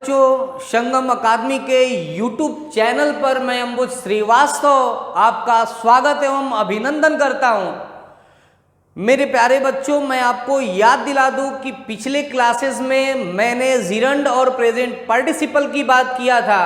संगम अकादमी के YouTube channel पर मैं अंबुज श्रीवास्तव आपका स्वागत एवं अभिनंदन करता हूं। मेरे प्यारे बच्चों, मैं आपको याद दिला दूं कि पिछले क्लासेस में मैंने जीरंड और प्रेजेंट पार्टिसिपल की बात किया था।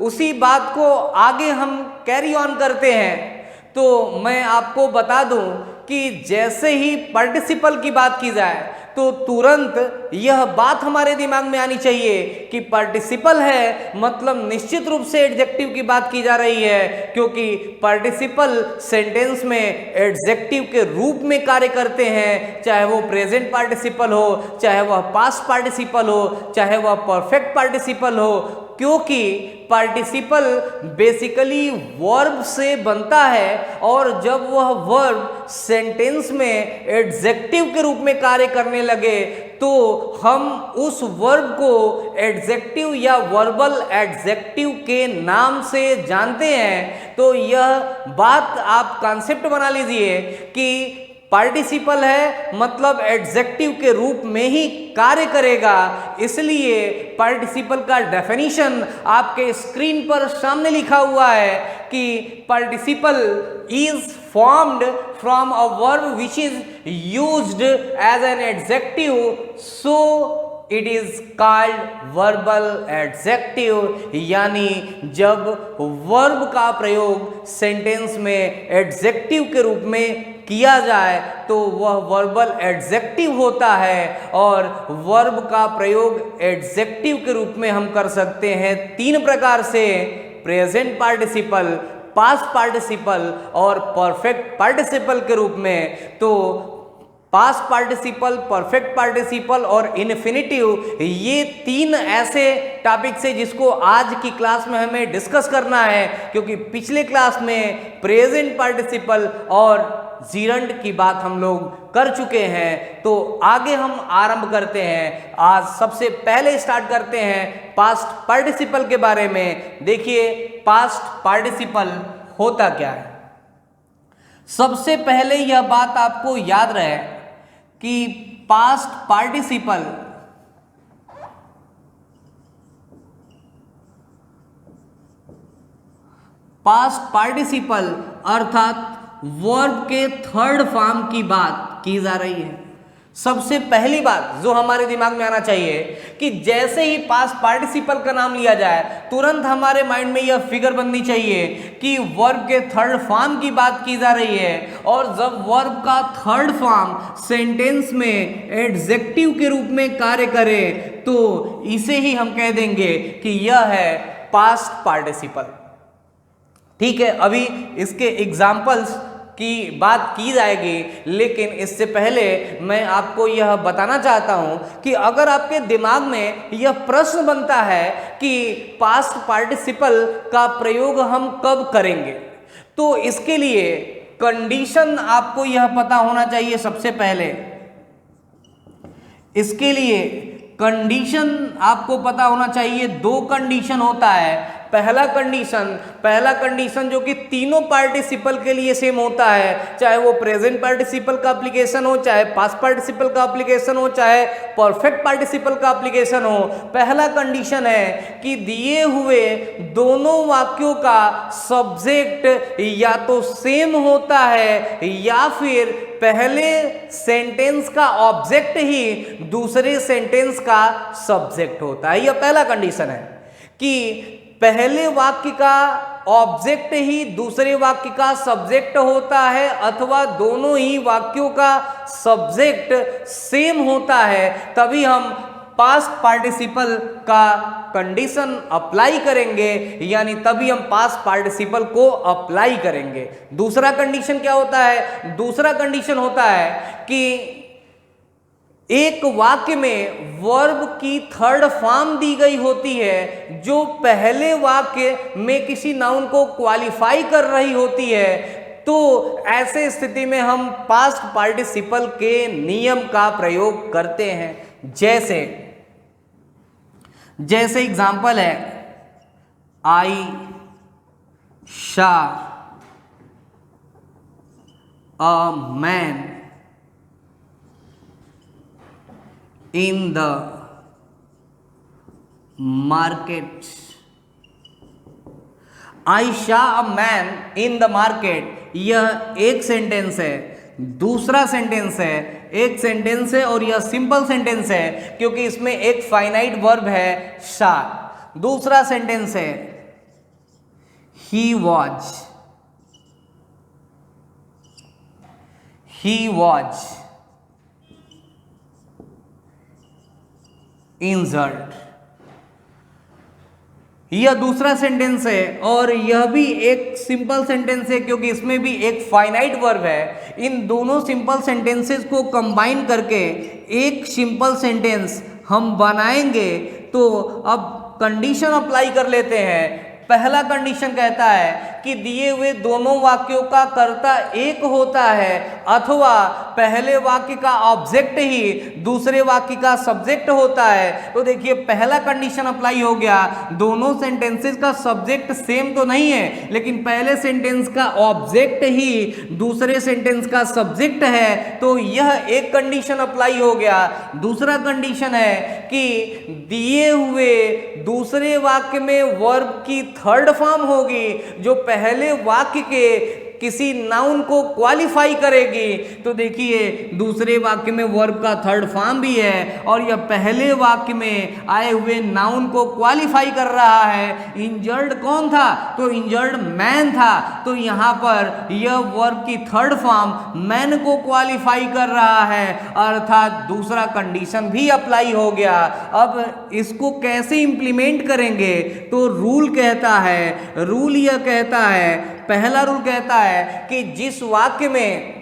उसी बात को आगे हम कैरी ऑन करते हैं। तो मैं आपको बता दूं कि जैसे ही पार्टिसिपल की बात की जाए तो तुरंत यह बात हमारे दिमाग में आनी चाहिए कि पार्टिसिपल है मतलब निश्चित रूप से एडजेक्टिव की बात की जा रही है, क्योंकि पार्टिसिपल सेंटेंस में एडजेक्टिव के रूप में कार्य करते हैं। चाहे वो प्रेजेंट पार्टिसिपल हो, चाहे वह पास्ट पार्टिसिपल हो, चाहे वह परफेक्ट पार्टिसिपल हो, क्योंकि पार्टिसिपल बेसिकली वर्ब से बनता है और जब वह वर्ब सेंटेंस में एडजेक्टिव के रूप में कार्य करने लगे तो हम उस वर्ब को एडजेक्टिव या वर्बल एडजेक्टिव के नाम से जानते हैं। तो यह बात आप कॉन्सेप्ट बना लीजिए कि पार्टिसिपल है मतलब एडजेक्टिव के रूप में ही कार्य करेगा। इसलिए पार्टिसिपल का डेफिनेशन आपके स्क्रीन पर सामने लिखा हुआ है कि participle is formed from a verb which is used as an adjective, so it is called verbal adjective। यानी जब वर्ब का प्रयोग सेंटेंस में एडजेक्टिव के रूप में किया जाए तो वह वर्बल एडजेक्टिव होता है। और वर्ब का प्रयोग एडजेक्टिव के रूप में हम कर सकते हैं तीन प्रकार से: प्रेजेंट पार्टिसिपल, पास्ट पार्टिसिपल और परफेक्ट पार्टिसिपल के रूप में। तो पास्ट पार्टिसिपल, परफेक्ट पार्टिसिपल और इन्फिनिटिव, ये तीन ऐसे टॉपिक्स है जिसको आज की क्लास में हमें डिस्कस करना है, क्योंकि पिछले क्लास में प्रेजेंट पार्टिसिपल और जीरंड की बात हम लोग कर चुके हैं। तो आगे हम आरंभ करते हैं। आज सबसे पहले स्टार्ट करते हैं पास्ट पार्टिसिपल के बारे में। देखिए पास्ट पार्टिसिपल होता क्या है। सबसे पहले यह बात आपको याद रहे कि पास्ट पार्टिसिपल अर्थात वर्ब के थर्ड फॉर्म की बात की जा रही है। सबसे पहली बात जो हमारे दिमाग में आना चाहिए कि जैसे ही पास्ट पार्टिसिपल का नाम लिया जाए तुरंत हमारे माइंड में यह फिगर बननी चाहिए कि वर्ब के थर्ड फॉर्म की बात की जा रही है। और जब वर्ब का थर्ड फॉर्म सेंटेंस में एडजेक्टिव के रूप में कार्य करे तो इसे ही हम कह देंगे कि यह है पास्ट पार्टिसिपल। ठीक है, अभी इसके एग्जाम्पल्स की बात की जाएगी, लेकिन इससे पहले मैं आपको यह बताना चाहता हूं कि अगर आपके दिमाग में यह प्रश्न बनता है कि पास्ट पार्टिसिपल का प्रयोग हम कब करेंगे, तो इसके लिए कंडीशन आपको यह पता होना चाहिए। सबसे पहले इसके लिए कंडीशन आपको पता होना चाहिए। दो कंडीशन होता है। पहला कंडीशन जो कि तीनों पार्टिसिपल के लिए सेम होता है, चाहे वो प्रेजेंट पार्टिसिपल का एप्लीकेशन हो, चाहे पास्ट पार्टिसिपल का एप्लीकेशन हो, चाहे परफेक्ट पार्टिसिपल का एप्लीकेशन हो। पहला कंडीशन है कि दिए हुए दोनों वाक्यों का सब्जेक्ट या तो सेम होता है या फिर पहले सेंटेंस का ऑब्जेक्ट ही दूसरे सेंटेंस का सब्जेक्ट होता है। यह पहला कंडीशन है कि पहले वाक्य का ऑब्जेक्ट ही दूसरे वाक्य का सब्जेक्ट होता है अथवा दोनों ही वाक्यों का सब्जेक्ट सेम होता है, तभी हम पास्ट पार्टिसिपल का कंडीशन अप्लाई करेंगे, यानी तभी हम पास्ट पार्टिसिपल को अप्लाई करेंगे। दूसरा कंडीशन क्या होता है? दूसरा कंडीशन होता है कि एक वाक्य में वर्ब की थर्ड फॉर्म दी गई होती है जो पहले वाक्य में किसी नाउन को क्वालिफाई कर रही होती है, तो ऐसे स्थिति में हम पास्ट पार्टिसिपल के नियम का प्रयोग करते हैं। जैसे एग्जाम्पल है, आई शा a man in the market. I Shaw a man in the market, यह एक सेंटेंस है। दूसरा सेंटेंस है, एक सेंटेंस है और यह सिंपल सेंटेंस है क्योंकि इसमें एक फाइनाइट वर्ब है शॉ। दूसरा सेंटेंस है ही वॉज इंजर्ड, यह दूसरा सेंटेंस है और यह भी एक सिंपल सेंटेंस है क्योंकि इसमें भी एक फाइनाइट वर्ब है। इन दोनों सिंपल सेंटेंसेस को कंबाइन करके एक सिंपल सेंटेंस हम बनाएंगे। तो अब कंडीशन अप्लाई कर लेते हैं। पहला कंडीशन कहता है कि दिए हुए दोनों वाक्यों का कर्ता एक होता है अथवा पहले वाक्य का ऑब्जेक्ट ही दूसरे वाक्य का सब्जेक्ट होता है। तो देखिए पहला कंडीशन अप्लाई हो गया। दोनों सेंटेंसेस का सब्जेक्ट सेम तो नहीं है, लेकिन पहले सेंटेंस का ऑब्जेक्ट ही दूसरे सेंटेंस का सब्जेक्ट है, तो यह एक कंडीशन अप्लाई हो गया। दूसरा कंडीशन है कि दिए हुए दूसरे वाक्य में वर्ब की थर्ड फॉर्म होगी जो पहले वाक्य के किसी नाउन को क्वालिफाई करेगी। तो देखिए दूसरे वाक्य में वर्ब का थर्ड फॉर्म भी है और यह पहले वाक्य में आए हुए नाउन को क्वालिफाई कर रहा है। इंजर्ड कौन था? तो इंजर्ड मैन था। तो यहाँ पर यह वर्ब की थर्ड फॉर्म मैन को क्वालिफाई कर रहा है, अर्थात दूसरा कंडीशन भी अप्लाई हो गया। अब इसको कैसे इंप्लीमेंट करेंगे? तो रूल कहता है, रूल यह कहता है, पहला रूल कहता है कि जिस वाक्य में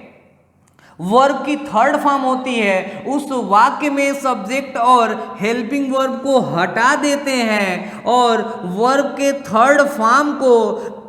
वर्ब की थर्ड फॉर्म होती है उस वाक्य में सब्जेक्ट और हेल्पिंग वर्ब को हटा देते हैं और वर्ब के थर्ड फॉर्म को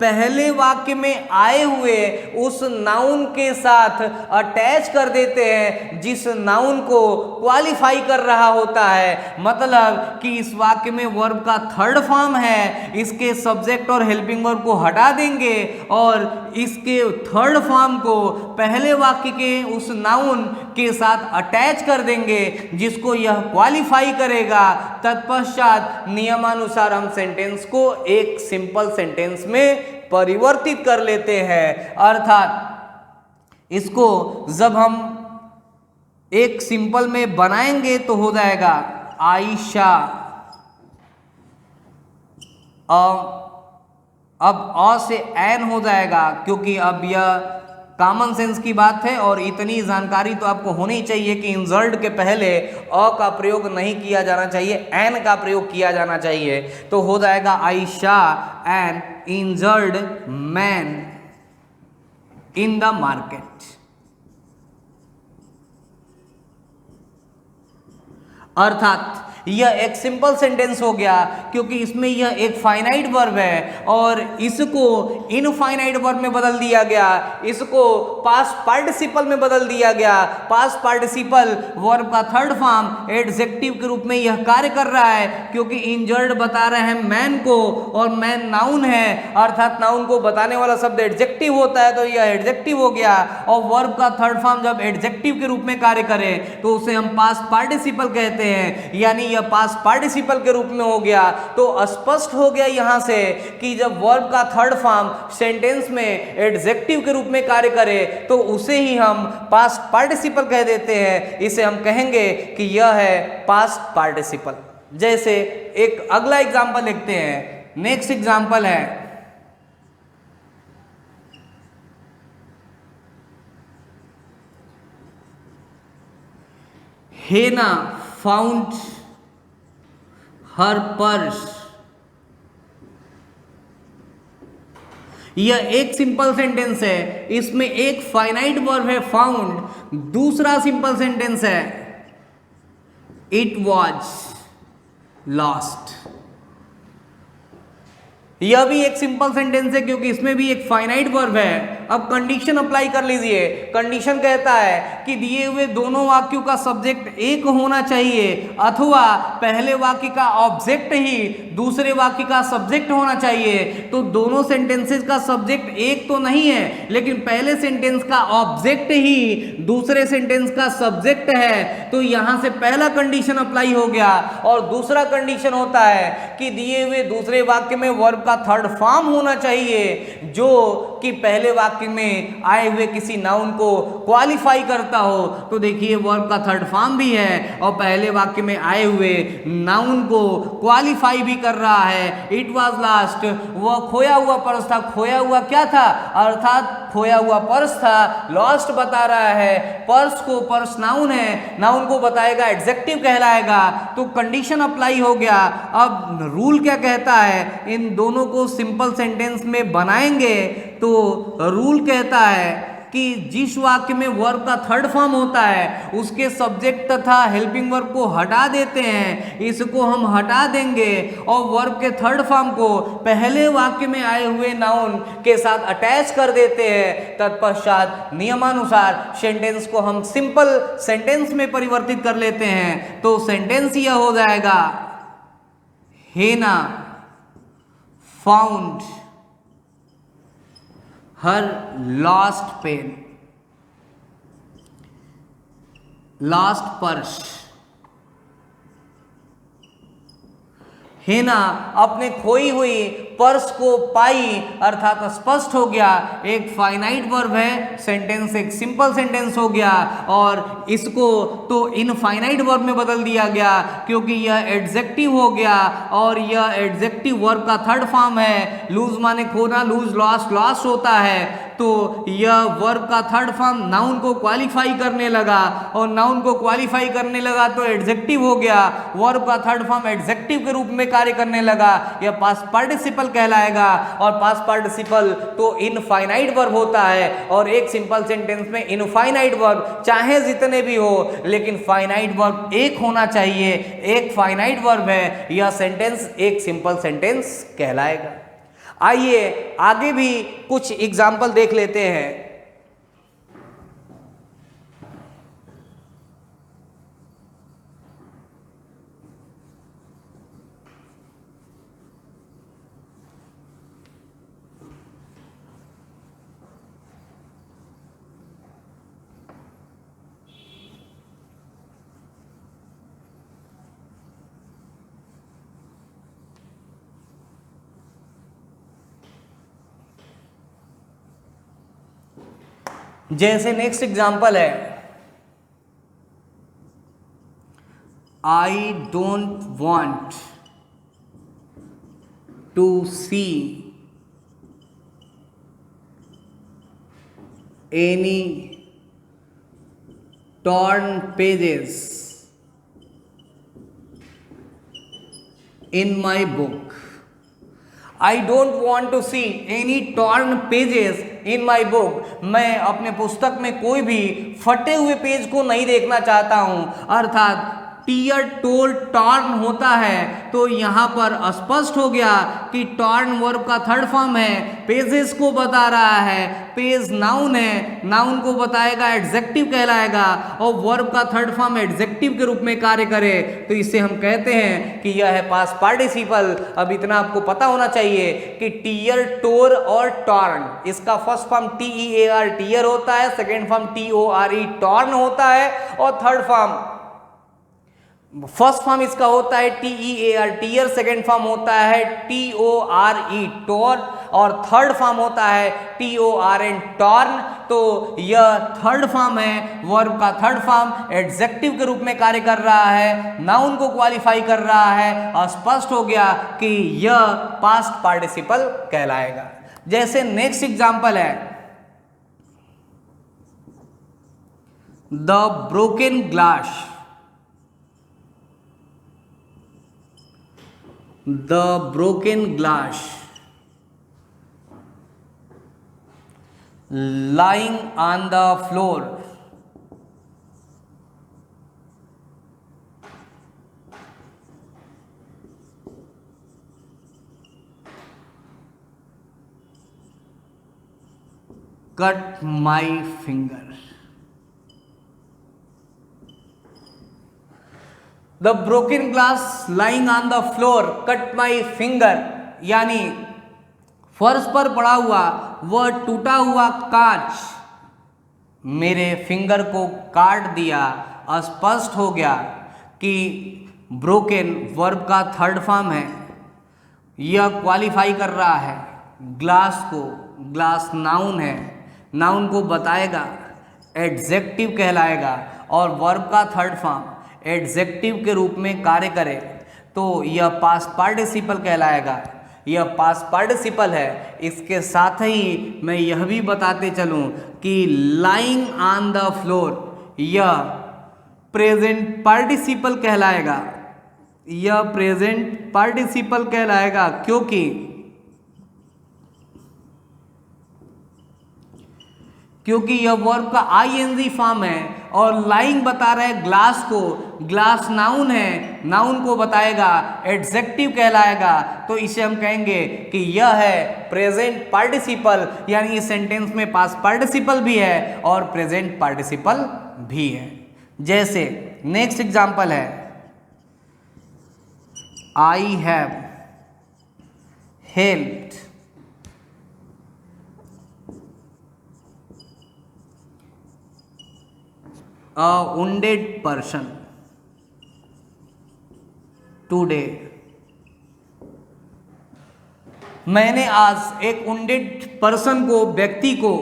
पहले वाक्य में आए हुए उस नाउन के साथ अटैच कर देते हैं जिस नाउन को क्वालिफाई कर रहा होता है। मतलब कि इस वाक्य में वर्ब का थर्ड फॉर्म है, इसके सब्जेक्ट और हेल्पिंग वर्ब को हटा देंगे और इसके थर्ड फॉर्म को पहले वाक्य के उस नाउन के साथ अटैच कर देंगे जिसको यह क्वालिफाई करेगा। तत्पश्चात नियमानुसार हम सेंटेंस को एक सिंपल सेंटेंस में परिवर्तित कर लेते हैं। अर्थात इसको जब हम एक सिंपल में बनाएंगे तो हो जाएगा आयशा। अब अ से एन हो जाएगा क्योंकि अब यह कॉमन सेंस की बात है और इतनी जानकारी तो आपको होनी चाहिए कि इंजर्ड के पहले अ का प्रयोग नहीं किया जाना चाहिए, एन का प्रयोग किया जाना चाहिए। तो हो जाएगा Ayesha N injured man in the market. अर्थात यह एक सिंपल सेंटेंस हो गया क्योंकि इसमें यह एक फाइनाइट वर्ब है और इसको इनफाइनाइट वर्ब में बदल दिया गया, इसको पास्ट पार्टिसिपल में बदल दिया गया। पास्ट पार्टिसिपल वर्ब का थर्ड फॉर्म एडजेक्टिव के रूप में यह कार्य कर रहा है क्योंकि इंजर्ड बता रहे हैं मैन को और मैन नाउन है, अर्थात नाउन को बताने वाला शब्द एडजेक्टिव होता है तो यह एडजेक्टिव हो गया। और वर्ब का थर्ड फॉर्म जब एडजेक्टिव के रूप में कार्य करे तो उसे हम पास्ट पार्टिसिपल कहते हैं, यानी यह पास्ट पार्टिसिपल के रूप में हो गया। तो स्पष्ट हो गया यहां से कि जब वर्ब का थर्ड फॉर्म सेंटेंस में एडजेक्टिव के रूप में कार्य करे तो उसे ही हम पास्ट पार्टिसिपल कह देते हैं। इसे हम कहेंगे कि यह है पास्ट पार्टिसिपल। जैसे एक अगला एग्जांपल देखते हैं। नेक्स्ट एग्जांपल है हेना फाउंड हर पर्स। यह एक सिंपल सेंटेंस है, इसमें एक फाइनाइट वर्ब है फाउंड, दूसरा सिंपल सेंटेंस है इट वॉज लॉस्ट। यह भी एक सिंपल सेंटेंस है क्योंकि इसमें भी एक फाइनाइट वर्ब है अब कंडीशन अप्लाई कर लीजिए। कंडीशन कहता है कि दिए हुए दोनों वाक्यों का सब्जेक्ट एक होना चाहिए अथवा पहले वाक्य का ऑब्जेक्ट ही दूसरे वाक्य का सब्जेक्ट होना चाहिए। तो दोनों सेंटेंसेस का सब्जेक्ट एक तो नहीं है, लेकिन पहले सेंटेंस का ऑब्जेक्ट ही दूसरे सेंटेंस का सब्जेक्ट है। तो यहां से पहला कंडीशन अप्लाई हो गया। और दूसरा कंडीशन होता है कि दिए हुए दूसरे वाक्य में वर्ब का थर्ड फॉर्म होना चाहिए जो कि पहले वाक्य में आए हुए किसी नाउन को क्वालिफाई करता हो। तो देखिए वर्ब का थर्ड फॉर्म भी है और पहले वाक्य में आए हुए नाउन को क्वालिफाई भी कर रहा है। इट वाज लास्ट, वह खोया हुआ पर्स था। खोया हुआ क्या था? अर्थात खोया हुआ पर्स था। लॉस्ट बता रहा है पर्स को, पर्स नाउन है, नाउन को बताएगा एडजेक्टिव कहलाएगा। तो कंडीशन अप्लाई हो गया। अब रूल क्या कहता है, इन दोनों को सिंपल सेंटेंस में बनाएंगे। तो रूल कहता है कि जिस वाक्य में वर्ब का थर्ड फॉर्म होता है उसके सब्जेक्ट तथा हेल्पिंग वर्ब को हटा देते हैं, इसको हम हटा देंगे और वर्ब के थर्ड फॉर्म को पहले वाक्य में आए हुए नाउन के साथ अटैच कर देते हैं। तत्पश्चात नियमानुसार सेंटेंस को हम सिंपल सेंटेंस में परिवर्तित कर लेते हैं। तो सेंटेंस यह हो जाएगा, Heena found her lost pen, lost purse. Heena अपने खोई हुई पर्स को पाई, अर्थात स्पष्ट हो गया। एक फाइनाइट वर्ब है, सेंटेंस एक सिंपल सेंटेंस हो गया और इसको तो इनफाइनाइट वर्ब में बदल दिया गया क्योंकि यह एडजेक्टिव हो गया और यह एडजेक्टिव वर्ब का थर्ड फॉर्म है। लूज माने खोना, लूज लॉस्ट, लॉस्ट होता है। तो यह वर्ब का थर्ड फॉर्म नाउन को क्वालिफाई करने लगा और नाउन को क्वालिफाई करने लगा तो एडजेक्टिव हो गया। वर्ब का थर्ड फॉर्म एडजेक्टिव के रूप में कार्य करने लगा, यह पास्ट पार्टिसिपल कहलाएगा। और पास्ट पार्टिसिपल तो इनफाइनाइट वर्ब होता है और एक सिंपल सेंटेंस में इनफाइनाइट वर्ब चाहे जितने भी हो लेकिन फाइनाइट वर्ब एक होना चाहिए। एक फाइनाइट वर्ब है, यह सेंटेंस एक सिंपल सेंटेंस कहलाएगा। आइए आगे भी कुछ एग्जाम्पल देख लेते हैं। जैसे नेक्स्ट एग्जाम्पल है, I don't want to see any torn pages in my book. I don't want to see any torn pages in my book. मैं अपने पुस्तक में कोई भी फटे हुए पेज को नहीं देखना चाहता हूं। अर्थात टीयर टोल टॉर्न होता है तो यहां पर स्पष्ट हो गया कि टॉर्न वर्ब का थर्ड फॉर्म है, पेजेस को बता रहा है। पेज नाउन है, नाउन को बताएगा एडजेक्टिव कहलाएगा और वर्ब का थर्ड फॉर्म एडजेक्टिव के रूप में कार्य करे तो इसे हम कहते हैं कि यह है पास्ट पार्टिसिपल। अब इतना आपको पता होना चाहिए कि टीयर, टोर और टॉर्न, इसका फर्स्ट फॉर्म TEAR टीयर होता है, सेकेंड फॉर्म TORE टॉर्न होता है और थर्ड फॉर्म, फर्स्ट फॉर्म इसका होता है TEAR टीयर, सेकेंड फॉर्म होता है TORE टोर और थर्ड फॉर्म होता है TORN टॉर्न। तो यह थर्ड फॉर्म है, वर्ब का थर्ड फॉर्म एडजेक्टिव के रूप में कार्य कर रहा है, नाउन को क्वालिफाई कर रहा है और स्पष्ट हो गया कि यह पास्ट पार्टिसिपल कहलाएगा। जैसे नेक्स्ट एग्जांपल है, the broken glass, the broken glass lying on the floor cut my finger. The broken glass lying on the floor cut my finger, यानी फर्श पर पड़ा हुआ वह टूटा हुआ कांच मेरे फिंगर को काट दिया। स्पष्ट हो गया कि ब्रोकन वर्ब का थर्ड फॉर्म है। यह क्वालिफाई कर रहा है ग्लास को। ग्लास नाउन है, नाउन को बताएगा, एडजेक्टिव कहलाएगा, और वर्ब का थर्ड फॉर्म एडजेक्टिव के रूप में कार्य करे तो यह पास्ट पार्टिसिपल कहलाएगा। यह पास्ट पार्टिसिपल है। इसके साथ ही मैं यह भी बताते चलूं कि लाइंग ऑन द फ्लोर यह प्रेजेंट पार्टिसिपल कहलाएगा। यह प्रेजेंट पार्टिसिपल कहलाएगा क्योंकि यह वर्ब का आईएनजी फॉर्म है और लाइंग बता रहा है ग्लास को। ग्लास नाउन है, नाउन को बताएगा, एडजेक्टिव कहलाएगा, तो इसे हम कहेंगे कि यह है प्रेजेंट पार्टिसिपल, यानी इस सेंटेंस में पास्ट पार्टिसिपल भी है और प्रेजेंट पार्टिसिपल भी है। जैसे नेक्स्ट एग्जांपल है, I have helped a wounded person today। मैंने आज एक wounded person को, व्यक्ति को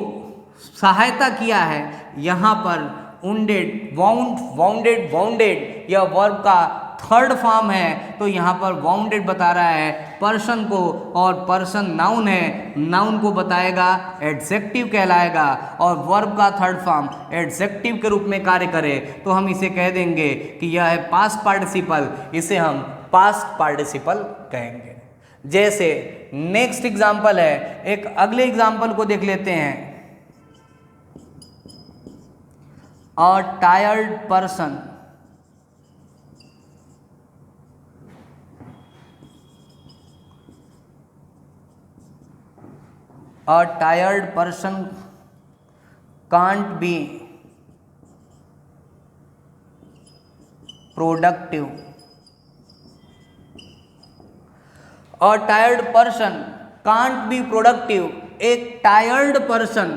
सहायता किया है। यहाँ पर wounded, wounded, wounded यह वर्ब का थर्ड फॉर्म है, तो यहाँ पर वाउंडेड बता रहा है पर्सन को, और पर्सन नाउन है, नाउन को बताएगा, एडजेक्टिव कहलाएगा, और वर्ब का थर्ड फॉर्म एडजेक्टिव के रूप में कार्य करे तो हम इसे कह देंगे कि यह है पास्ट पार्टिसिपल। इसे हम पास्ट पार्टिसिपल कहेंगे। जैसे नेक्स्ट एग्जाम्पल है, एक अगले एग्जाम्पल को देख लेते हैं। A tired person, a tired person can't be productive। a tired person can't be productive। एक tired person,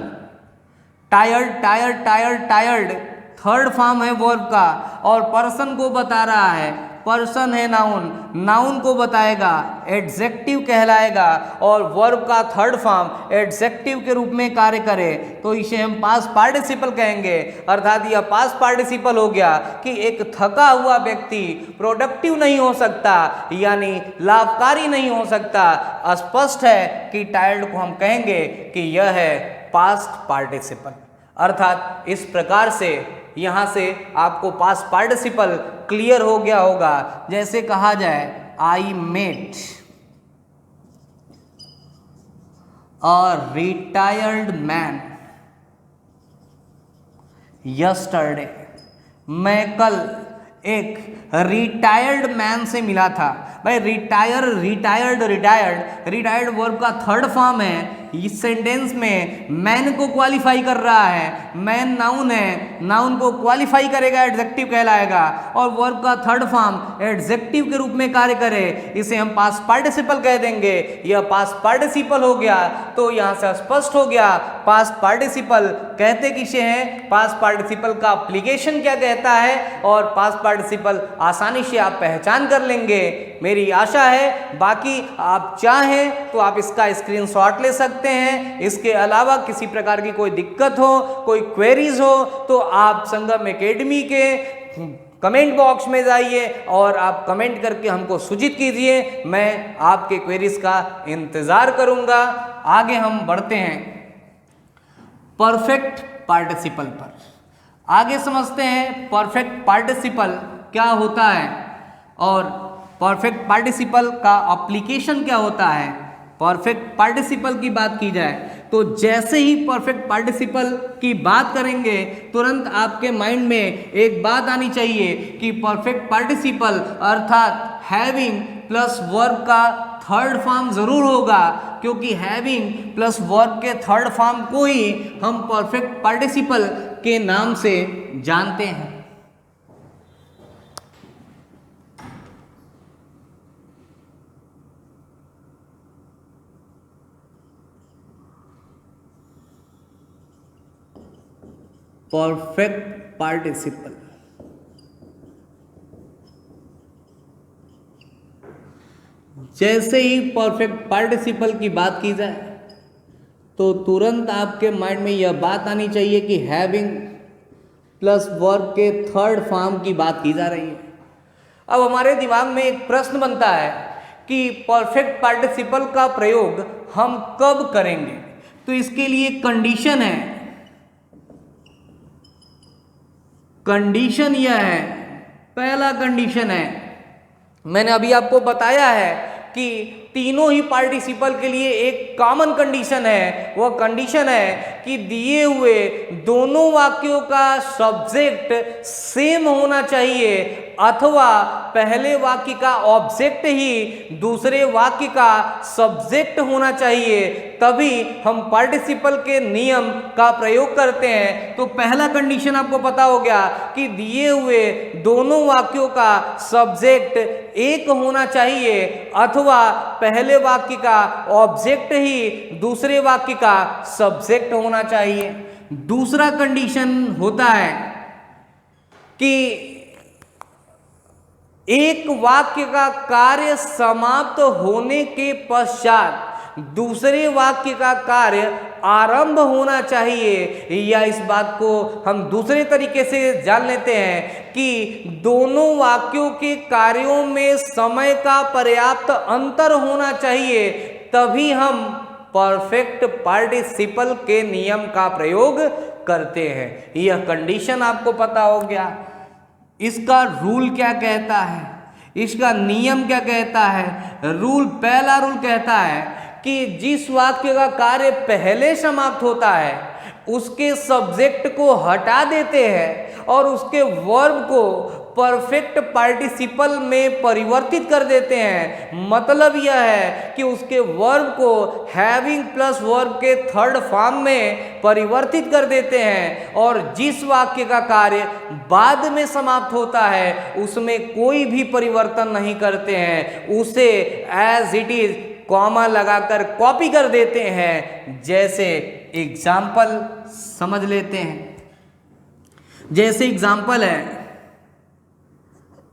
tired third form है वर्ब का, और पर्सन को बता रहा है, पर्सन है नाउन, नाउन को बताएगा, एडजेक्टिव कहलाएगा, और वर्ब का थर्ड फॉर्म एडजेक्टिव के रूप में कार्य करे तो इसे हम पास्ट पार्टिसिपल कहेंगे। अर्थात यह पास्ट पार्टिसिपल हो गया कि एक थका हुआ व्यक्ति प्रोडक्टिव नहीं हो सकता, यानी लाभकारी नहीं हो सकता। स्पष्ट है कि टायर्ड को हम कहेंगे कि यह है पास्ट पार्टिसिपल। अर्थात इस प्रकार से यहाँ से आपको पास्ट पार्टिसिपल क्लियर हो गया होगा। जैसे कहा जाए, I met a retired man yesterday. मैं कल एक रिटायर्ड मैन से मिला था। भाई रिटायर्ड वर्ब का थर्ड फॉर्म है। इस सेंटेंस में मैन को क्वालिफाई कर रहा है। मैन नाउन है, नाउन को क्वालिफाई करेगा, एडजेक्टिव कहलाएगा, और वर्ब का थर्ड फॉर्म एडजेक्टिव के रूप में कार्य करे इसे हम पास्ट पार्टिसिपल कह देंगे। यह पास्ट पार्टिसिपल हो गया। तो यहाँ से स्पष्ट हो गया पास्ट पार्टिसिपल कहते किसे हैं, पास्ट पार्टिसिपल का एप्लीकेशन क्या कहता है, और पास्ट पार्टिसिपल आसानी से आप पहचान कर लेंगे, मेरी आशा है। बाकी आप चाहें तो आप इसका स्क्रीनशॉट ले सकते हैं। इसके अलावा किसी प्रकार की कोई दिक्कत हो, कोई क्वेरीज हो, तो आप संगम एकेडमी के कमेंट बॉक्स में जाइए और आप कमेंट करके हमको सूचित कीजिए। मैं आपके क्वेरीज का इंतजार करूंगा। आगे हम बढ़ते हैं परफेक्ट पार्टिसिपल पर। आगे समझते हैं परफेक्ट पार्टिसिपल क्या होता है और परफेक्ट पार्टिसिपल का एप्लीकेशन क्या होता है। परफेक्ट पार्टिसिपल की बात की जाए तो जैसे ही परफेक्ट पार्टिसिपल की बात करेंगे तुरंत आपके माइंड में एक बात आनी चाहिए कि परफेक्ट पार्टिसिपल अर्थात हैविंग प्लस वर्ब का थर्ड फॉर्म जरूर होगा, क्योंकि हैविंग प्लस वर्ब के थर्ड फॉर्म को ही हम परफेक्ट पार्टिसिपल के नाम से जानते हैं। परफेक्ट पार्टिसिपल जैसे ही परफेक्ट पार्टिसिपल की बात की जाए तो तुरंत आपके माइंड में यह बात आनी चाहिए कि हैविंग प्लस वर्ब के थर्ड फॉर्म की बात की जा रही है। अब हमारे दिमाग में एक प्रश्न बनता है कि परफेक्ट पार्टिसिपल का प्रयोग हम कब करेंगे। तो इसके लिए कंडीशन है, कंडीशन यह है, पहला कंडीशन है, मैंने अभी आपको बताया है कि तीनों ही पार्टिसिपल के लिए एक कॉमन कंडीशन है। वह कंडीशन है कि दिए हुए दोनों वाक्यों का सब्जेक्ट सेम होना चाहिए अथवा पहले वाक्य का ऑब्जेक्ट ही दूसरे वाक्य का सब्जेक्ट होना चाहिए, तभी हम पार्टिसिपल के नियम का प्रयोग करते हैं। तो पहला कंडीशन आपको पता हो गया कि दिए हुए दोनों वाक्यों का सब्जेक्ट एक होना चाहिए अथवा पहले वाक्य का ऑब्जेक्ट ही दूसरे वाक्य का सब्जेक्ट होना चाहिए। दूसरा कंडीशन होता है कि एक वाक्य का कार्य समाप्त होने के पश्चात दूसरे वाक्य का कार्य आरंभ होना चाहिए। या इस बात को हम दूसरे तरीके से जान लेते हैं कि दोनों वाक्यों के कार्यों में समय का पर्याप्त अंतर होना चाहिए, तभी हम परफेक्ट पार्टिसिपल के नियम का प्रयोग करते हैं। यह कंडीशन आपको पता हो गया। इसका रूल क्या कहता है, इसका नियम क्या कहता है। रूल, पहला रूल कहता है कि जिस वाक्य का कार्य पहले समाप्त होता है उसके सब्जेक्ट को हटा देते हैं और उसके वर्ब को परफेक्ट पार्टिसिपल में परिवर्तित कर देते हैं। मतलब यह है कि उसके वर्ब को हैविंग प्लस वर्ब के थर्ड फॉर्म में परिवर्तित कर देते हैं और जिस वाक्य का कार्य बाद में समाप्त होता है उसमें कोई भी परिवर्तन नहीं करते हैं, उसे एज इट इज कॉमा लगाकर कॉपी कर देते हैं। जैसे एग्जाम्पल समझ लेते हैं। जैसे एग्जाम्पल है,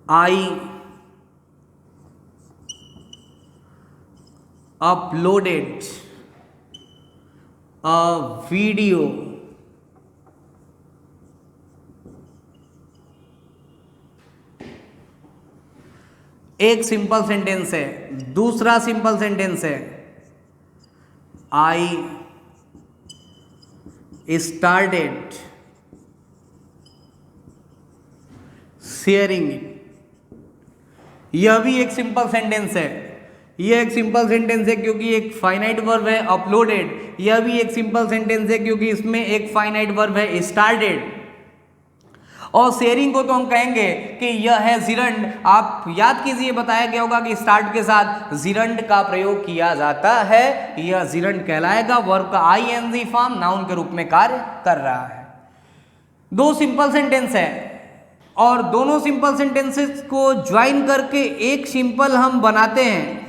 I uploaded a video एक सिंपल सेंटेंस है। दूसरा सिंपल सेंटेंस है, I started sharing it। यह भी एक सिंपल सेंटेंस है। यह एक सिंपल सेंटेंस है क्योंकि एक फाइनाइट वर्ब है अपलोडेड। यह भी एक सिंपल सेंटेंस है क्योंकि इसमें एक फाइनाइट वर्ब है स्टार्टेड। और शेयरिंग को तो हम कहेंगे कि यह है जिरंड। आप याद कीजिए, बताया गया होगा कि स्टार्ट के साथ जिरंड का प्रयोग किया जाता है। यह जिरंड कहलाएगा। वर्ब का आईएनजी फॉर्म नाउन के रूप में कार्य कर रहा है। दो सिंपल सेंटेंस है और दोनों सिंपल सेंटेंसेस को ज्वाइन करके एक सिंपल हम बनाते हैं।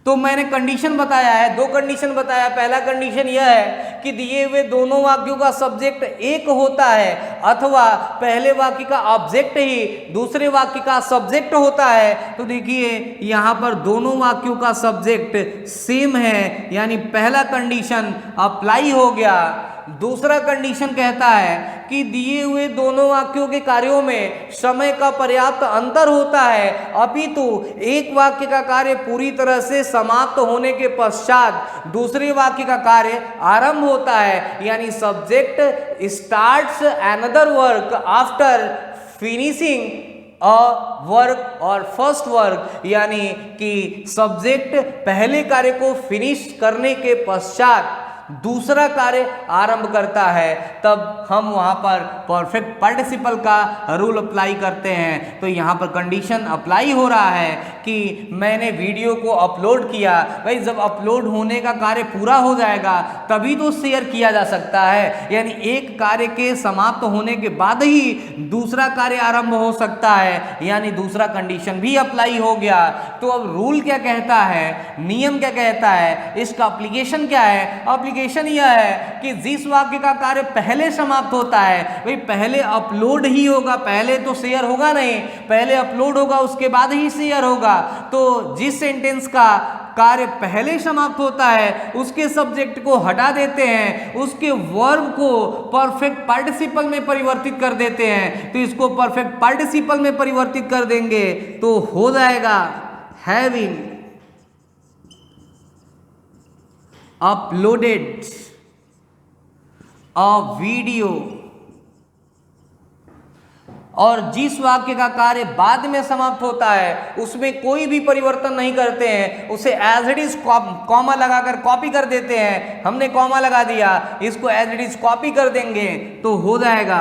तो मैंने कंडीशन बताया है, दो कंडीशन बताया। पहला कंडीशन यह है कि दिए हुए दोनों वाक्यों का सब्जेक्ट एक होता है अथवा पहले वाक्य का ऑब्जेक्ट ही दूसरे वाक्य का सब्जेक्ट होता है। तो देखिए यहाँ पर दोनों वाक्यों का सब्जेक्ट सेम है, यानी पहला कंडीशन अप्लाई हो गया। दूसरा कंडीशन कहता है कि दिए हुए दोनों वाक्यों के कार्यों में समय का पर्याप्त अंतर होता है, अपितु एक वाक्य का कार्य पूरी तरह से समाप्त होने के पश्चात दूसरे वाक्य का कार्य आरंभ होता है। यानी subject starts another work after finishing a work और फर्स्ट वर्क, यानी कि सब्जेक्ट पहले कार्य को फिनिश करने के पश्चात दूसरा कार्य आरंभ करता है, तब हम वहां पर परफेक्ट पार्टिसिपल का रूल अप्लाई करते हैं। तो यहां पर कंडीशन अप्लाई हो रहा है कि मैंने वीडियो को अपलोड किया। भाई जब अपलोड होने का कार्य पूरा हो जाएगा तभी तो शेयर किया जा सकता है, यानी एक कार्य के समाप्त होने के बाद ही दूसरा कार्य आरंभ हो सकता है, यानी दूसरा कंडीशन भी अप्लाई हो गया। तो अब रूल क्या कहता है, नियम क्या कहता है, इसका एप्लीकेशन क्या है? एप्लीकेशन यह है कि जिस वाक्य का कार्य पहले समाप्त होता है, भाई पहले अपलोड ही होगा, पहले तो शेयर होगा नहीं, पहले अपलोड होगा उसके बाद ही शेयर होगा। तो जिस सेंटेंस का कार्य पहले समाप्त होता है उसके सब्जेक्ट को हटा देते हैं, उसके वर्ब को परफेक्ट पार्टिसिपल में परिवर्तित कर देते हैं। तो इसको परफेक्ट पार्टिसिपल में परिवर्तित कर देंगे तो हो जाएगा हैविंग अपलोडेड अ वीडियो। और जिस वाक्य का कार्य बाद में समाप्त होता है उसमें कोई भी परिवर्तन नहीं करते हैं, उसे एज इट इज कॉमा लगाकर कॉपी कर देते हैं। हमने कॉमा लगा दिया, इसको एज इट इज कॉपी कर देंगे तो हो जाएगा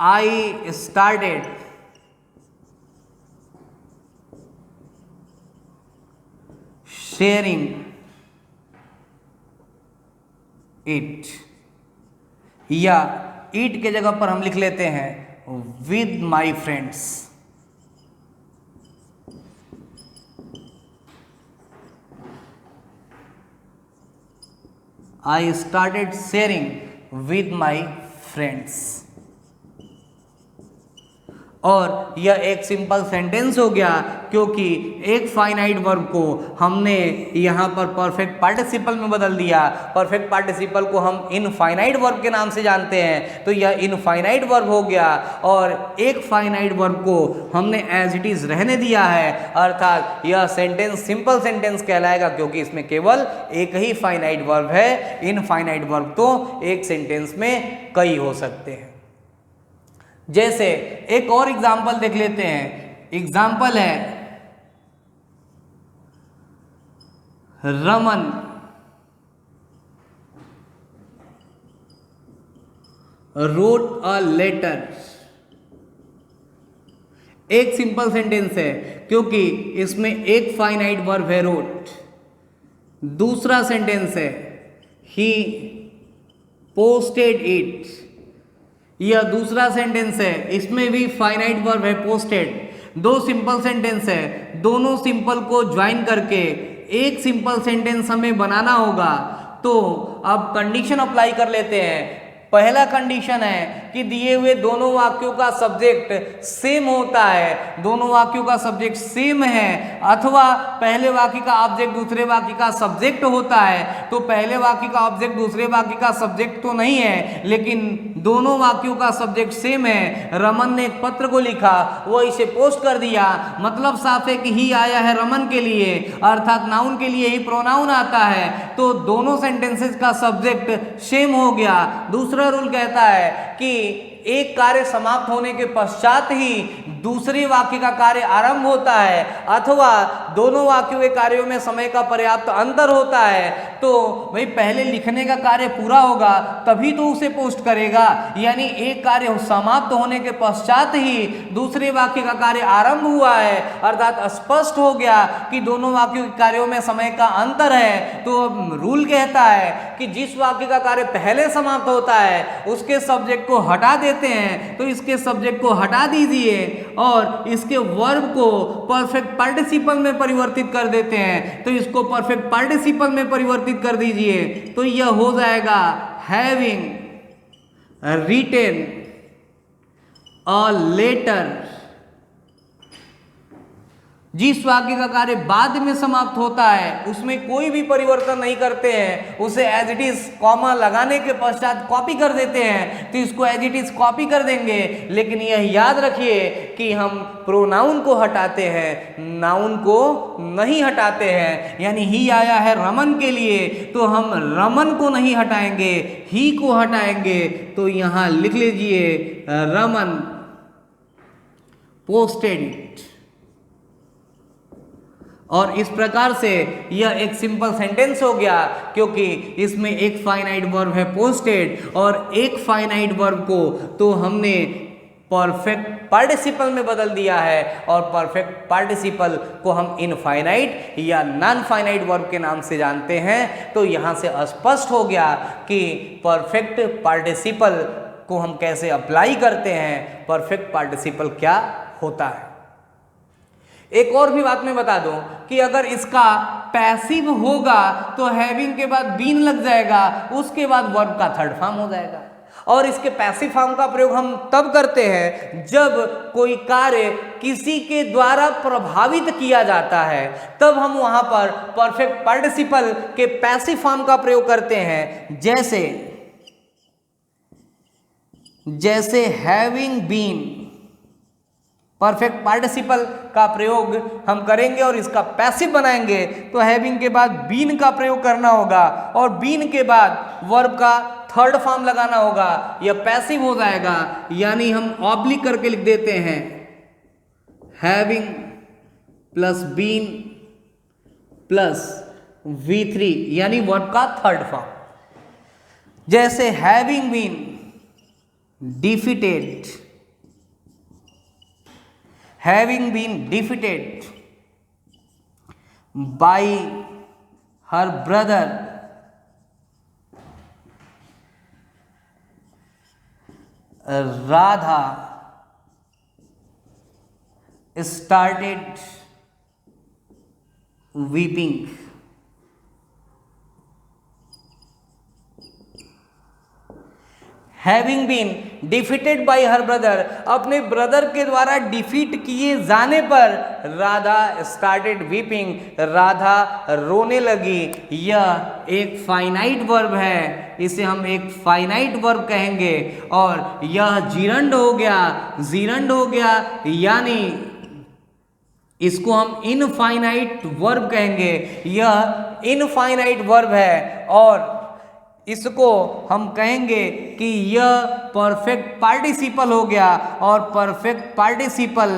आई स्टार्टेड शेयरिंग इट, या इट के जगह पर हम लिख लेते हैं with my friends। I started sharing with my friends। और यह एक सिंपल सेंटेंस हो गया, क्योंकि एक फाइनाइट वर्ब को हमने यहाँ पर परफेक्ट पार्टिसिपल में बदल दिया। परफेक्ट पार्टिसिपल को हम इनफाइनाइट वर्ब के नाम से जानते हैं, तो यह इनफाइनाइट वर्ब हो गया। और एक फाइनाइट वर्ब को हमने एज इट इज रहने दिया है, अर्थात यह सेंटेंस सिंपल सेंटेंस कहलाएगा, क्योंकि इसमें केवल एक ही फाइनाइट वर्ब है। इनफाइनाइट वर्ब तो एक सेंटेंस में कई हो सकते हैं। जैसे एक और एग्जाम्पल देख लेते हैं। एग्जाम्पल है रमन रोट अ लेटर। एक सिंपल सेंटेंस है क्योंकि इसमें एक फाइनाइट वर्ब है रोट। दूसरा सेंटेंस है ही पोस्टेड इट, यह दूसरा सेंटेंस है, इसमें भी फाइनाइट वर्ब है पोस्टेड। दो सिंपल सेंटेंस है, दोनों सिंपल को ज्वाइन करके एक सिंपल सेंटेंस हमें बनाना होगा। तो अब कंडीशन अप्लाई कर लेते हैं। पहला कंडीशन है कि दिए हुए दोनों वाक्यों का सब्जेक्ट सेम होता है, दोनों वाक्यों का सब्जेक्ट सेम है, अथवा पहले वाक्य का ऑब्जेक्ट दूसरे वाक्य का सब्जेक्ट होता है। तो पहले वाक्य का ऑब्जेक्ट दूसरे वाक्य का सब्जेक्ट तो नहीं है, लेकिन दोनों वाक्यों का सब्जेक्ट सेम है। रमन ने एक पत्र को लिखा, वो इसे पोस्ट कर दिया, मतलब साफ है कि ही आया है रमन के लिए, अर्थात नाउन के लिए ही प्रोनाउन आता है। तो दोनों सेंटेंसेस का सब्जेक्ट सेम हो गया। दूसरा रूल कहता है कि एक कार्य समाप्त होने के पश्चात ही दूसरे वाक्य का कार्य आरंभ होता है, अथवा दोनों वाक्यों के कार्यों में समय का पर्याप्त अंतर होता है। तो भाई पहले लिखने का कार्य पूरा होगा तभी तो उसे पोस्ट करेगा, यानी एक कार्य समाप्त होने के पश्चात ही दूसरे वाक्य का कार्य आरंभ हुआ है, अर्थात स्पष्ट हो गया कि दोनों वाक्यों के कार्यों में समय का अंतर है। तो अब रूल कहता है कि जिस वाक्य का कार्य पहले समाप्त होता है उसके सब्जेक्ट को हटा देते हैं, तो इसके सब्जेक्ट को हटा दीजिए और इसके वर्ब को परफेक्ट पार्टिसिपल में परिवर्तित कर देते हैं। तो इसको परफेक्ट पार्टिसिपल में परिवर्तित कर दीजिए तो यह हो जाएगा हैविंग रिटेन अ लेटर। जिस वाक्य का कार्य बाद में समाप्त होता है उसमें कोई भी परिवर्तन नहीं करते हैं, उसे एज इट इज कॉमा लगाने के पश्चात कॉपी कर देते हैं, तो इसको एज इट इज कॉपी कर देंगे। लेकिन यह याद रखिए कि हम प्रोनाउन को हटाते हैं, नाउन को नहीं हटाते हैं। यानी ही आया है रमन के लिए तो हम रमन को नहीं हटाएंगे, ही को हटाएंगे। तो यहां लिख लीजिए रमन posted it। और इस प्रकार से यह एक सिंपल सेंटेंस हो गया, क्योंकि इसमें एक फाइनाइट वर्ब है पोस्टेड और एक फाइनाइट वर्ब को तो हमने परफेक्ट पार्टिसिपल में बदल दिया है, और परफेक्ट पार्टिसिपल को हम इनफाइनाइट या नॉन फाइनाइट वर्ब के नाम से जानते हैं। तो यहाँ से स्पष्ट हो गया कि परफेक्ट पार्टिसिपल को हम कैसे अप्लाई करते हैं, परफेक्ट पार्टिसिपल क्या होता है। एक और भी बात मैं बता दूं कि अगर इसका पैसिव होगा तो हैविंग के बाद बीन लग जाएगा, उसके बाद वर्ब का थर्ड फॉर्म हो जाएगा। और इसके पैसिव फॉर्म का प्रयोग हम तब करते हैं जब कोई कार्य किसी के द्वारा प्रभावित किया जाता है, तब हम वहां पर परफेक्ट पार्टिसिपल के पैसिव फॉर्म का प्रयोग करते हैं। जैसे हैविंग बीन, परफेक्ट पार्टिसिपल का प्रयोग हम करेंगे और इसका पैसिव बनाएंगे, तो हैविंग के बाद बीन का प्रयोग करना होगा और बीन के बाद वर्ब का थर्ड फॉर्म लगाना होगा, यह पैसिव हो जाएगा। यानी हम ऑब्लिक करके लिख देते हैं having plus been plus V3, यानी वर्ब का थर्ड फॉर्म। जैसे having been defeated, having been defeated by her brother Radha started weeping। Having been defeated by her brother, अपने ब्रदर के द्वारा डिफीट किए जाने पर राधा स्टार्टेड वीपिंग, राधा रोने लगी। यह एक फाइनाइट वर्ब है, इसे हम एक फाइनाइट वर्ब कहेंगे। और यह जीरंड हो गया, यानी इसको हम इनफाइनाइट वर्ब कहेंगे। यह इनफाइनाइट वर्ब है और इसको हम कहेंगे कि यह परफेक्ट पार्टिसिपल हो गया, और परफेक्ट पार्टिसिपल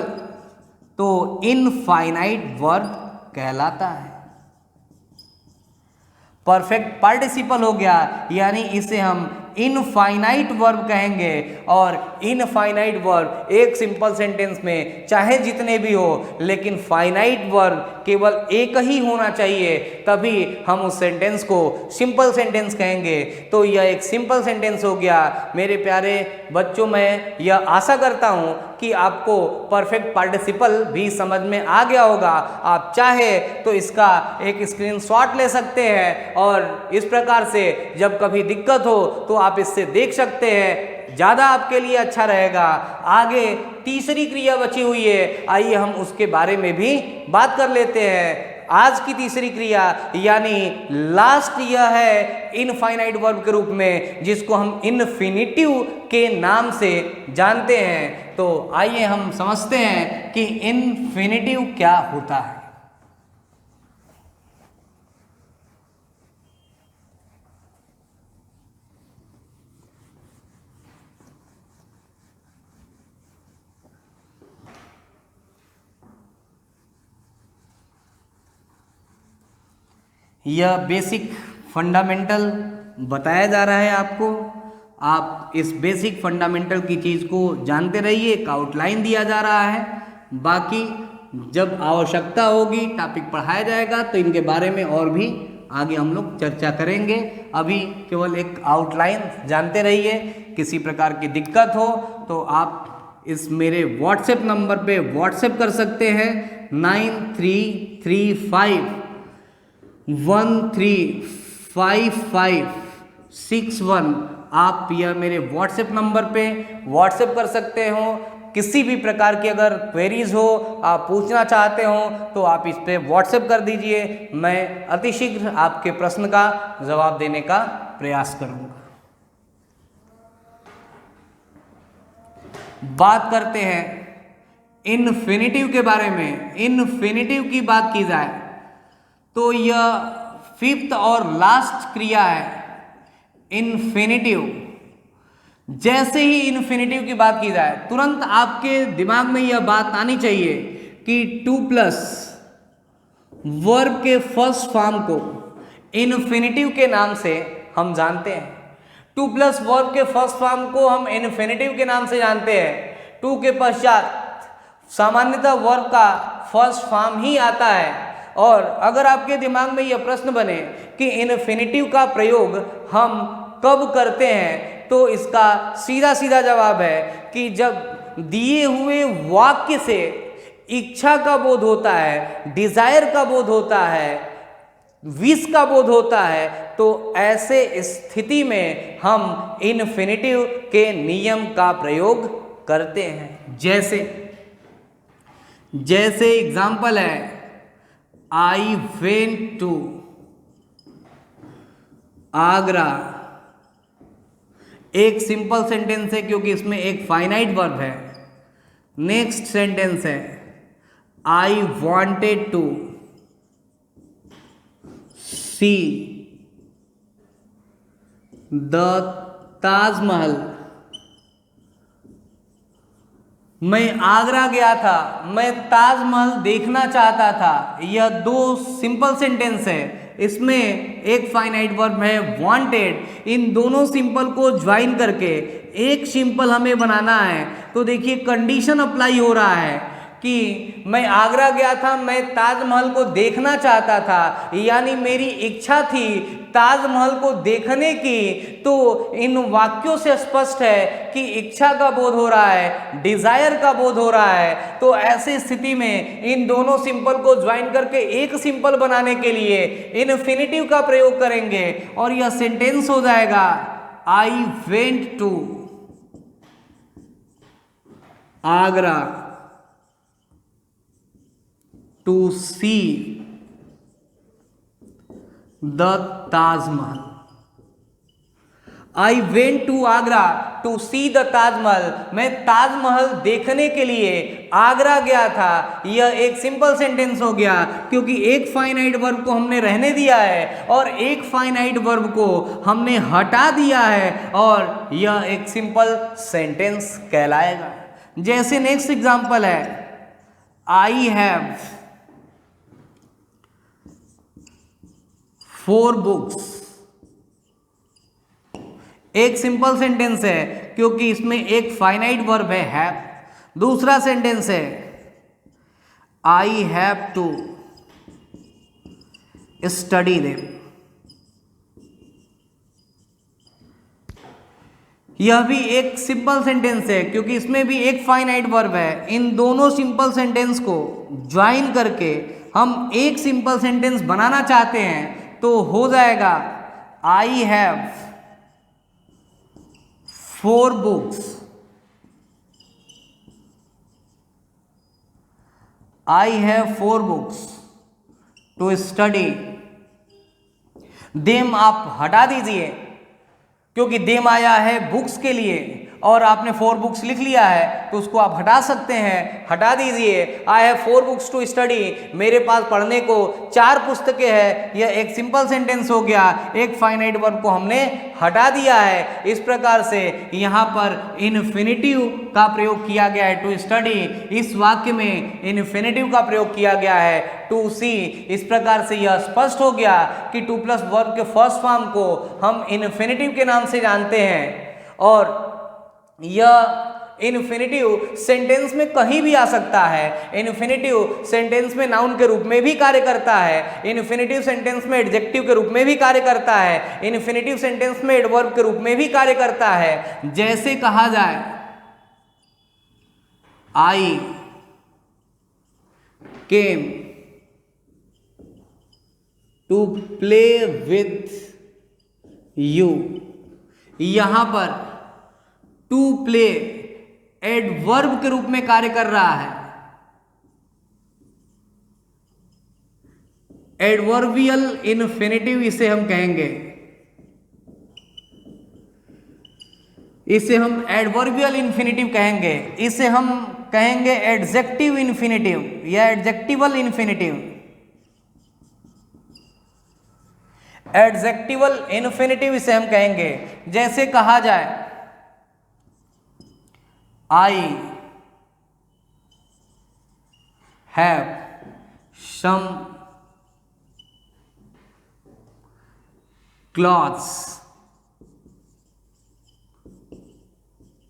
तो इनफाइनाइट वर्ब कहलाता है। परफेक्ट पार्टिसिपल हो गया, यानी इसे हम इनफाइनाइट वर्ब कहेंगे। और इनफाइनाइट वर्ब एक सिंपल सेंटेंस में चाहे जितने भी हो, लेकिन फाइनाइट वर्ब केवल एक ही होना चाहिए, तभी हम उस सेंटेंस को सिंपल सेंटेंस कहेंगे। तो यह एक सिंपल सेंटेंस हो गया। मेरे प्यारे बच्चों, मैं यह आशा करता हूं कि आपको परफेक्ट पार्टिसिपल भी समझ में आ गया होगा। आप चाहे तो इसका एक स्क्रीनशॉट ले सकते हैं और इस प्रकार से जब कभी दिक्कत हो तो आप इससे देख सकते हैं, ज़्यादा आपके लिए अच्छा रहेगा। आगे तीसरी क्रिया बची हुई है, आइए हम उसके बारे में भी बात कर लेते हैं। आज की तीसरी क्रिया यानी लास्ट यह है इनफाइनाइट वर्ब के रूप में, जिसको हम इन्फिनिटिव के नाम से जानते हैं। तो आइए हम समझते हैं कि इन्फिनिटिव क्या होता है। यह बेसिक फंडामेंटल बताया जा रहा है आपको। आप इस बेसिक फंडामेंटल की चीज़ को जानते रहिए, एक आउटलाइन दिया जा रहा है। बाकी जब आवश्यकता होगी, टॉपिक पढ़ाया जाएगा तो इनके बारे में और भी आगे हम लोग चर्चा करेंगे। अभी केवल एक आउटलाइन जानते रहिए। किसी प्रकार की दिक्कत हो तो आप इस मेरे व्हाट्सएप नंबर पे व्हाट्सएप कर सकते हैं 9335135561। आप यह मेरे व्हाट्सएप नंबर पे व्हाट्सएप कर सकते हो। किसी भी प्रकार की अगर क्वेरीज हो, आप पूछना चाहते हो तो आप इस पे व्हाट्सएप कर दीजिए। मैं अतिशीघ्र आपके प्रश्न का जवाब देने का प्रयास करूंगा। बात करते हैं इन्फिनिटिव के बारे में। इन्फिनिटिव की बात की जाए तो यह फिफ्थ और लास्ट क्रिया है इन्फिनिटिव, जैसे ही इन्फिनेटिव की बात की जाए तुरंत आपके दिमाग में यह बात आनी चाहिए कि टू प्लस वर्ब के फर्स्ट फॉर्म को इन्फिनेटिव के नाम से हम जानते हैं। टू प्लस वर्ब के फर्स्ट फॉर्म को हम इन्फिनेटिव के नाम से जानते हैं। टू के पश्चात सामान्यतः वर्ब का फर्स्ट फॉर्म ही आता है। और अगर आपके दिमाग में यह प्रश्न बने कि इन्फिनेटिव का प्रयोग हम कब करते हैं, तो इसका सीधा सीधा जवाब है कि जब दिए हुए वाक्य से इच्छा का बोध होता है, डिजायर का बोध होता है, विश का बोध होता है, तो ऐसे स्थिति में हम इन्फिनेटिव के नियम का प्रयोग करते हैं। जैसे एग्जाम्पल है, आई वेंट टू आगरा। एक सिंपल सेंटेंस है क्योंकि इसमें एक फाइनाइट वर्ब है। नेक्स्ट सेंटेंस है, I wanted to see the Taj Mahal. मैं आगरा गया था, मैं ताजमहल देखना चाहता था। यह दो सिंपल सेंटेंस है। इसमें एक फाइनाइट वर्ब है वांटेड। इन दोनों सिंपल को ज्वाइन करके एक सिंपल हमें बनाना है। तो देखिए कंडीशन अप्लाई हो रहा है कि मैं आगरा गया था, मैं ताजमहल को देखना चाहता था, यानी मेरी इच्छा थी ताजमहल को देखने की। तो इन वाक्यों से स्पष्ट है कि इच्छा का बोध हो रहा है, डिजायर का बोध हो रहा है। तो ऐसी स्थिति में इन दोनों सिंपल को ज्वाइन करके एक सिंपल बनाने के लिए इन्फिनेटिव का प्रयोग करेंगे और यह सेंटेंस हो जाएगा, I went to Agra to see the Taj Mahal. I went to Agra to see the Taj Mahal. मैं ताजमहल देखने के लिए आगरा गया था। यह एक सिंपल सेंटेंस हो गया क्योंकि एक फाइनाइट वर्ब को हमने रहने दिया है और एक फाइनाइट वर्ब को हमने हटा दिया है और यह एक सिंपल सेंटेंस कहलाएगा। जैसे नेक्स्ट एग्जांपल है, आई हैव 4 बुक्स। एक सिंपल सेंटेंस है क्योंकि इसमें एक फाइनाइट वर्ब है हैव। दूसरा सेंटेंस है, I have to study them. यह भी एक सिंपल सेंटेंस है क्योंकि इसमें भी एक फाइनाइट वर्ब है। इन दोनों सिंपल सेंटेंस को ज्वाइन करके हम एक सिंपल सेंटेंस बनाना चाहते हैं तो हो जाएगा, I have 4 books. I have 4 books to study them. आप हटा दीजिए क्योंकि देम आया है बुक्स के लिए और आपने 4 बुक्स लिख लिया है तो उसको आप हटा सकते हैं, हटा दीजिए। I have 4 books to study. मेरे पास पढ़ने को 4 पुस्तकें हैं। यह एक सिंपल सेंटेंस हो गया। एक फाइनाइट वर्ब को हमने हटा दिया है। इस प्रकार से यहाँ पर इन्फिनेटिव का प्रयोग किया गया है टू स्टडी। इस वाक्य में इन्फिनेटिव का प्रयोग किया गया है टू सी। इस प्रकार से यह स्पष्ट हो गया कि टू प्लस वर्ब के फर्स्ट फॉर्म को हम इन्फिनेटिव के नाम से जानते हैं और यह इन्फिनेटिव सेंटेंस में कहीं भी आ सकता है। इन्फिनेटिव सेंटेंस में नाउन के रूप में भी कार्य करता है। इन्फिनेटिव सेंटेंस में एडजेक्टिव के रूप में भी कार्य करता है। इन्फिनेटिव सेंटेंस में एडवर्ब के रूप में भी कार्य करता है। जैसे कहा जाए, I came to play with you. यहां पर टू प्ले एडवर्ब के रूप में कार्य कर रहा है। एडवर्बियल इन्फिनेटिव इसे हम कहेंगे। इसे हम एडवर्बियल इन्फिनेटिव कहेंगे। इसे हम कहेंगे एडजेक्टिव इन्फिनेटिव या एडजेक्टिवल इन्फिनेटिव। एडजेक्टिवल इन्फिनेटिव इसे हम कहेंगे। जैसे कहा जाए, I have some clothes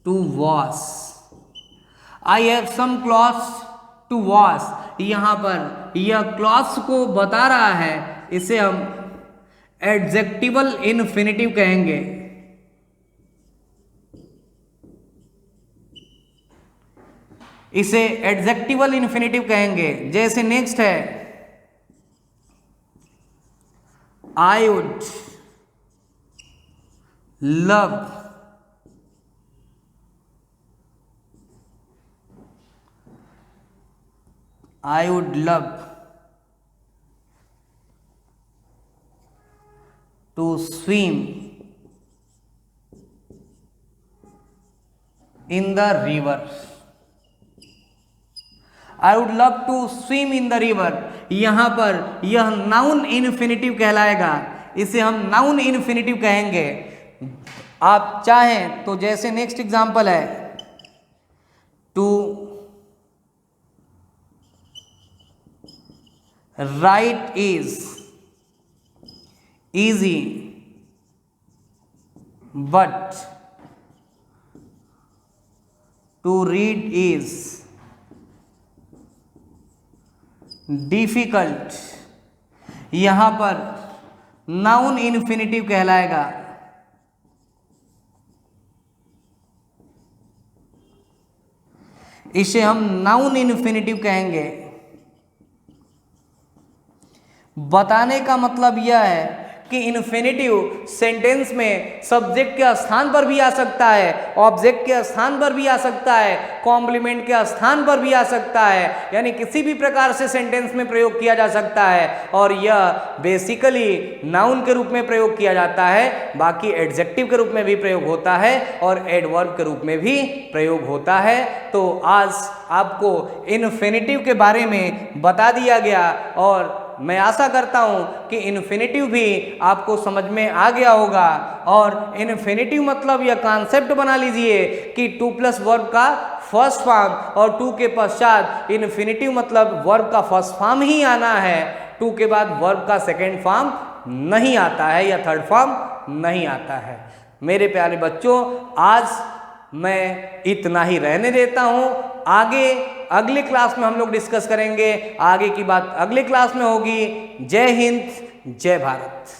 to wash. I have some clothes to wash, यहां पर यह क्लॉथ्स को बता रहा है, इसे हम एडजेक्टिवल इन्फिनिटिव कहेंगे। इसे एडजेक्टिवल इन्फिनिटिव कहेंगे। जैसे नेक्स्ट है I would love I would love to swim in the river. I would love to swim in the river, यहां पर यह नाउन इन्फिनिटिव कहलाएगा, इसे हम नाउन इन्फिनिटिव कहेंगे। आप चाहें तो जैसे नेक्स्ट एग्जांपल है to write is easy but to read is difficult, यहां पर नाउन इन्फिनिटिव कहलाएगा। इसे हम नाउन इन्फिनिटिव कहेंगे। बताने का मतलब यह है कि इन्फिनिटिव सेंटेंस में सब्जेक्ट के स्थान पर भी आ सकता है, ऑब्जेक्ट के स्थान पर भी आ सकता है, कॉम्प्लीमेंट के स्थान पर भी आ सकता है, यानी किसी भी प्रकार से सेंटेंस में प्रयोग किया जा सकता है। और यह बेसिकली नाउन के रूप में प्रयोग किया जाता है, बाकी एडजेक्टिव के रूप में भी प्रयोग होता है और एडवर्ब के रूप में भी प्रयोग होता है। तो आज आपको इन्फिनिटिव के बारे में बता दिया गया और मैं आशा करता हूं कि इन्फिनिटिव भी आपको समझ में आ गया होगा। और इन्फिनिटिव मतलब यह कॉन्सेप्ट बना लीजिए कि टू प्लस वर्ब का फर्स्ट फॉर्म और टू के पश्चात इन्फिनिटिव मतलब वर्ब का फर्स्ट फॉर्म ही आना है, टू के बाद वर्ब का सेकेंड फॉर्म नहीं आता है या थर्ड फॉर्म नहीं आता है। मेरे प्यारे बच्चों, आज मैं इतना ही रहने देता हूं। आगे अगले क्लास में हम लोग डिस्कस करेंगे, आगे की बात अगले क्लास में होगी। जय हिंद, जय भारत।